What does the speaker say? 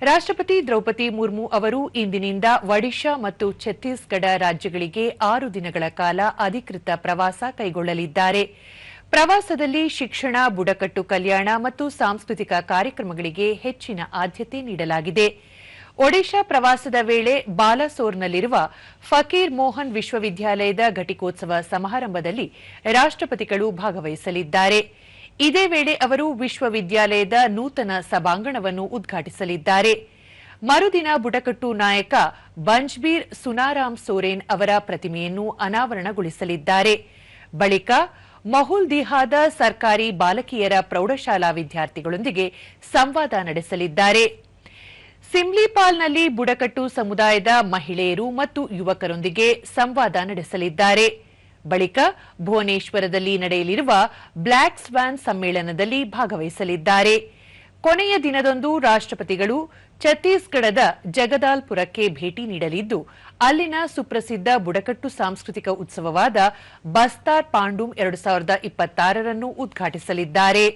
ರಾಷ್ಟ್ರಪತಿ ದ್ರೌಪದಿ ಮುರ್ಮು ಅವರು ಇಂದಿನಿಂದ ಒಡಿಶಾ ಮತ್ತು ಛತ್ತೀಸ್ಗಢ ರಾಜ್ಯಗಳಿಗೆ 6 ದಿನಗಳ ಕಾಲ ಅಧಿಕೃತ ಪ್ರವಾಸ ಕೈಗೊಳ್ಳಲಿದ್ದಾರೆ. ಪ್ರವಾಸದಲ್ಲಿ ಶಿಕ್ಷಣ, ಬುಡಕಟ್ಟು ಕಲ್ಯಾಣ ಮತ್ತು ಸಾಂಸ್ಕೃತಿಕ ಕಾರ್ಯಕ್ರಮಗಳಿಗೆ ಹೆಚ್ಚಿನ ಆದ್ಯತೆ ನೀಡಲಾಗಿದೆ. ಒಡಿಶಾ ಪ್ರವಾಸದ ವೇಳೆ ಬಾಲಸೋರ್ನಲ್ಲಿರುವ ಫಕೀರ್ ಮೋಹನ್ ವಿಶ್ವವಿದ್ಯಾಲಯದ ಘಟಿಕೋತ್ಸವ ಸಮಾರಂಭದಲ್ಲಿ ರಾಷ್ಟ್ರಪತಿಗಳು ಭಾಗವಹಿಸಲಿದ್ದಾರೆ. ಇದೇ ವೇಳೆ ಅವರು ವಿಶ್ವವಿದ್ಯಾಲಯದ ನೂತನ ಸಭಾಂಗಣವನ್ನು ಉದ್ಘಾಟಿಸಲಿದ್ದಾರೆ. ಮರುದಿನ ಬುಡಕಟ್ಟು ನಾಯಕ ಬಂಜ್ಬೀರ್ ಸುನಾರಾಮ್ ಸೋರೆನ್ ಅವರ ಪ್ರತಿಮೆಯನ್ನು ಅನಾವರಣಗೊಳಿಸಲಿದ್ದಾರೆ. ಬಳಿಕ ಮಹುಲ್ದಿಹಾದ ಸರ್ಕಾರಿ ಬಾಲಕಿಯರ ಪ್ರೌಢಶಾಲಾ ವಿದ್ಯಾರ್ಥಿಗಳೊಂದಿಗೆ ಸಂವಾದ ನಡೆಸಲಿದ್ದಾರೆ. ಸಿಮ್ಲಿಪಾಲ್ನಲ್ಲಿ ಬುಡಕಟ್ಟು ಸಮುದಾಯದ ಮಹಿಳೆಯರು ಮತ್ತು ಯುವಕರೊಂದಿಗೆ ಸಂವಾದ ನಡೆಸಲಿದ್ದಾರೆ. ಬಳಿಕ ಭುವನೇಶ್ವರದಲ್ಲಿ ನಡೆಯಲಿರುವ ಬ್ಲಾಕ್ ಸ್ವಾನ್ ಸಮ್ಮೇಳನದಲ್ಲಿ ಭಾಗವಹಿಸಲಿದ್ದಾರೆ. ಕೊನೆಯ ದಿನದಂದು ರಾಷ್ಟ್ರಪತಿಗಳು ಛತ್ತೀಸ್ಗಢದ ಜಗದಾಲ್ಪುರಕ್ಕೆ ಭೇಟಿ ನೀಡಲಿದ್ದು, ಅಲ್ಲಿನ ಸುಪ್ರಸಿದ್ಧ ಬುಡಕಟ್ಟು ಸಾಂಸ್ಕೃತಿಕ ಉತ್ಸವವಾದ ಬಸ್ತಾರ್ ಪಾಂಡುಮ್ 2026 ರನ್ನು ಉದ್ಘಾಟಿಸಲಿದ್ದಾರೆ.